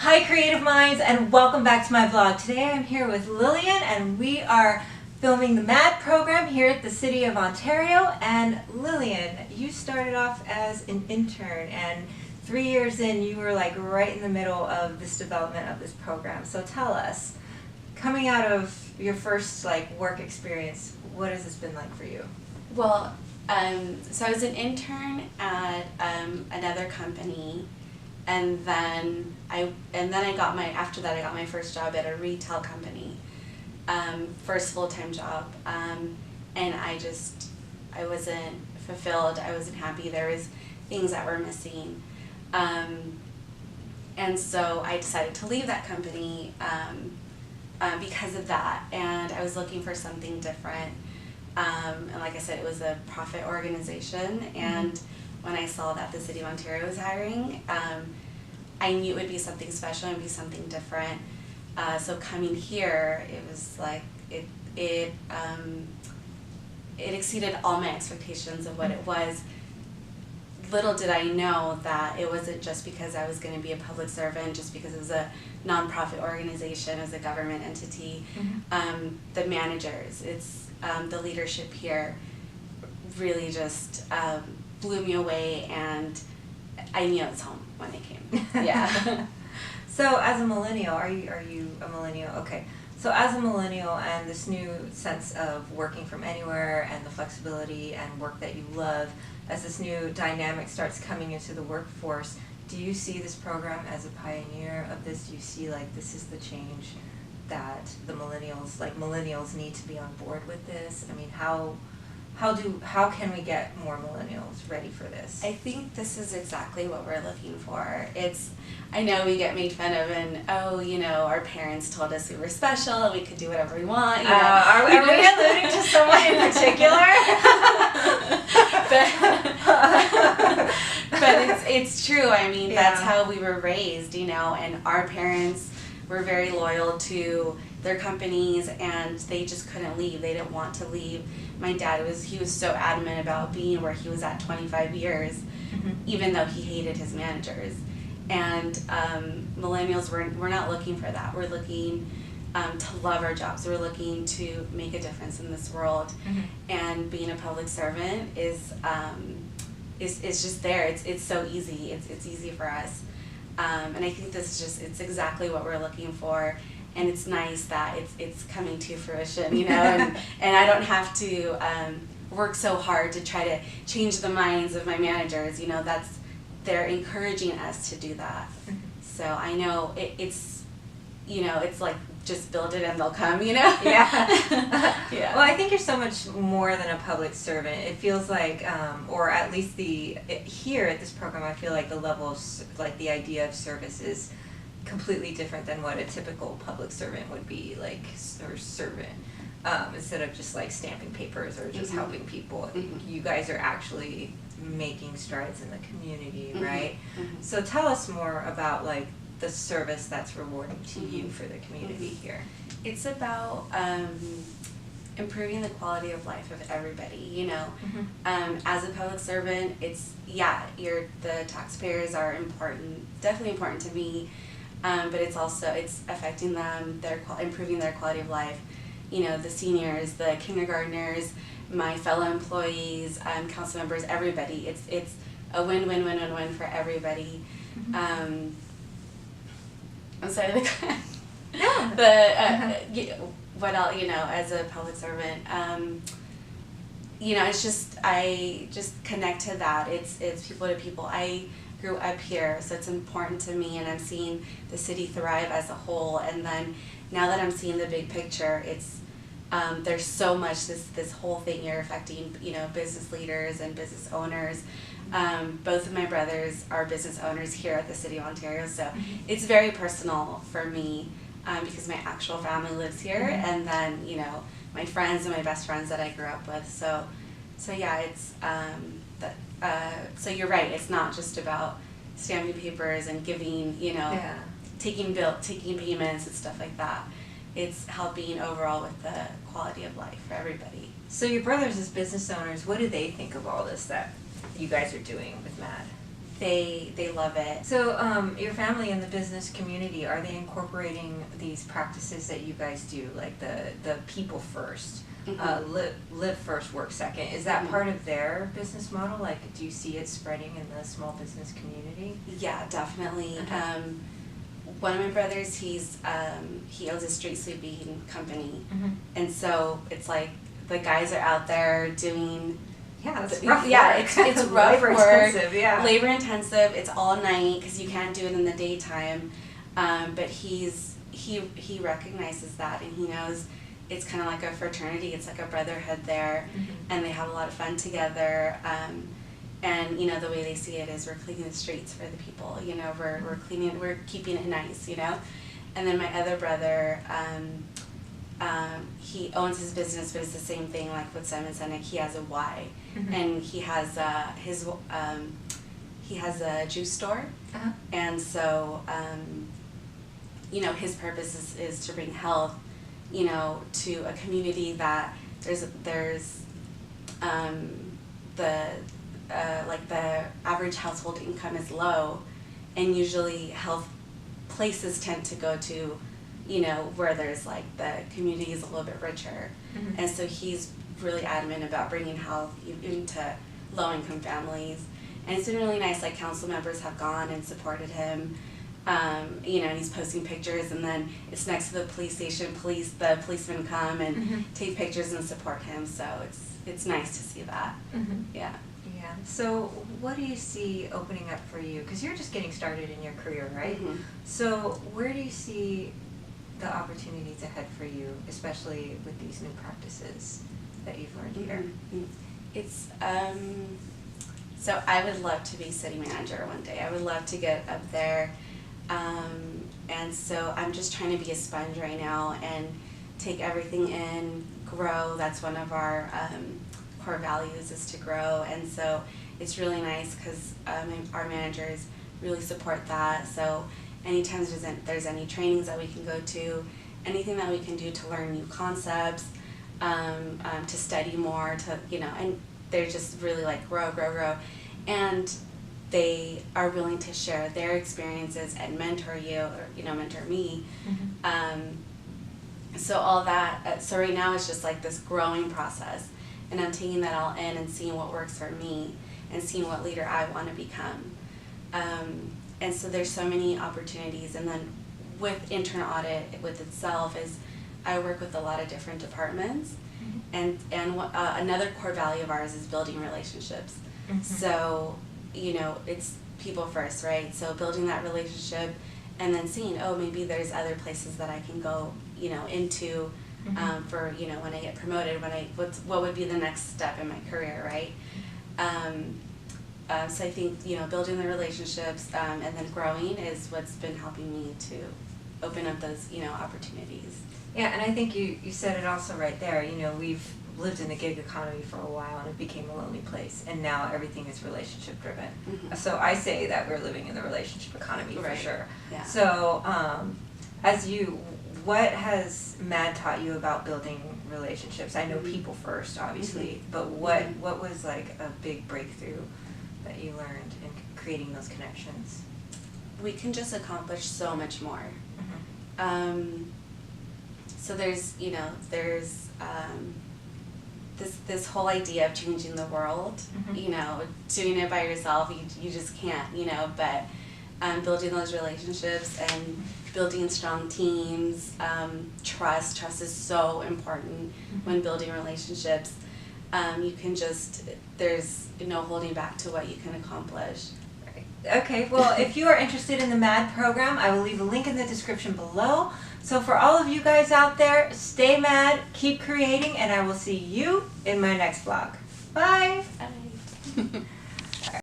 Hi Creative Minds, and welcome back to my vlog. Today I'm here with Lillian and we are filming the MAD program here at the City of Ontario. And Lillian, you started off as an intern and 3 years in you were like right in the middle of this development of this program. So tell us, coming out of your first work experience, what has this been like for you? Well, so I was an intern at another company. And then I got after that I got my first job at a retail company, first full-time job, and I wasn't fulfilled. I wasn't happy. There was things that were missing, and so I decided to leave that company because of that. And I was looking for something different, and like I said, it was a profit organization. And when I saw that the City of Ontario was hiring, I knew it would be something special and be something different. So coming here, it was like it exceeded all my expectations of what it was. Little did I know that it wasn't just because I was going to be a public servant, just because it was a nonprofit organization, it was a government entity. The managers, the leadership here really just blew me away, and I knew it was home when I came. Yeah. So as a millennial, are you a millennial? Okay. So as a millennial and this new sense of working from anywhere and the flexibility and work that you love, as this new dynamic starts coming into the workforce, do you see this program as a pioneer of this? Do you see this is the change that the millennials need to be on board with this? I mean, how can we get more millennials ready for this? I think this is exactly what we're looking for. I know we get made fun of, and our parents told us we were special and we could do whatever we want. Are we alluding to someone in particular? but it's true. I mean, that's how we were raised, and our parents were very loyal to their companies, and they just couldn't leave. They didn't want to leave. My dad was so adamant about being where he was at 25 years, even though he hated his managers. And millennials, we're not looking for that. We're looking to love our jobs. We're looking to make a difference in this world. And being a public servant is just there. It's so easy. It's easy for us. And I think this is it's exactly what we're looking for. And it's nice that it's coming to fruition, and I don't have to work so hard to try to change the minds of my managers. They're encouraging us to do that. So I know it's like just build it and they'll come, Yeah. Yeah. Well, I think you're so much more than a public servant. It feels like, or at least here at this program, I feel like the level of, the idea of service is completely different than what a typical public servant would be or servant. Instead of just stamping papers or just helping people, you guys are actually making strides in the community, right? So tell us more about the service that's rewarding to you for the community here. It's about improving the quality of life of everybody. As a public servant, the taxpayers are important, definitely important to me. But it's affecting them, improving their quality of life. The seniors, the kindergartners, my fellow employees, council members, everybody. It's a win-win-win-win-win for everybody. I'm sorry. What else? As a public servant, I just connect to that. It's people to people. I grew up here, so it's important to me, and I'm seeing the city thrive as a whole. And then now that I'm seeing the big picture, there's so much this whole thing here affecting business leaders and business owners. Both of my brothers are business owners here at the City of Ontario, so it's very personal for me because my actual family lives here, and then my friends and my best friends that I grew up with. So yeah, it's so you're right. It's not just about stamping papers and giving, taking payments and stuff like that. It's helping overall with the quality of life for everybody. So your brothers as business owners, what do they think of all this that you guys are doing with MAD? They love it. So your family in the business community, are they incorporating these practices that you guys do, like the people first, live first, work second? Is that part of their business model? Like, do you see it spreading in the small business community? Yeah, definitely. Okay. One of my brothers, he owns a street sweeping company, and so it's like the guys are out there doing. Yeah, it's rough work. Yeah, it's rough labor work. Intensive, yeah. Labor intensive. It's all night because you can't do it in the daytime. But he recognizes that, and he knows it's kind of like a fraternity. It's like a brotherhood there, and they have a lot of fun together. And you know, the way they see it is we're cleaning the streets for the people. You know, we're cleaning, we're keeping it nice. You know, and then my other brother. He owns his business, but it's the same thing. Like with Simon Sinek, he has a Y, and he has he has a juice store, and so you know, his purpose is to bring health, you know, to a community that there's like the average household income is low, and usually health places tend to go to, you know, where there's like the community is a little bit richer, and so he's really adamant about bringing health into low-income families, and it's been really nice. Like council members have gone and supported him, you know, and he's posting pictures, and then it's next to the police station. The policemen come and take pictures and support him. So it's nice to see that. Yeah. Yeah. So what do you see opening up for you? Because you're just getting started in your career, right? So where do you see the opportunities ahead for you, especially with these new practices that you've learned here? It's so I would love to be city manager one day. I would love to get up there, and so I'm just trying to be a sponge right now and take everything in, grow. That's one of our core values, is to grow, and so it's really nice because our managers really support that. So anytime there's any trainings that we can go to, anything that we can do to learn new concepts, to study more, to, you know, and they're just really like grow, and they are willing to share their experiences and mentor you, or, you know, mentor me. So all that, so right now it's just like this growing process, and I'm taking that all in and seeing what works for me and seeing what leader I want to become. And so there's so many opportunities, and then with internal audit with itself is I work with a lot of different departments, and another core value of ours is building relationships. So, you know, it's people first, right? So building that relationship, and then seeing, oh, maybe there's other places that I can go, you know, into for, you know, when I get promoted, what would be the next step in my career, right? So I think, you know, building the relationships and then growing is what's been helping me to open up those, you know, opportunities. Yeah, and I think you said it also right there. You know, we've lived in the gig economy for a while, and it became a lonely place, and now everything is relationship driven. So I say that we're living in the relationship economy for sure. Yeah. So what has MAD taught you about building relationships? I know people first, obviously, but what was like a big breakthrough that you learned in creating those connections? We can just accomplish so much more. So there's, you know, there's this whole idea of changing the world, you know, doing it by yourself, you just can't, you know, but building those relationships and building strong teams, trust is so important when building relationships. You can just, there's no holding back to what you can accomplish. Okay, well, if you are interested in the MAD program, I will leave a link in the description below. So for all of you guys out there, stay mad, keep creating, and I will see you in my next vlog. Bye! Bye.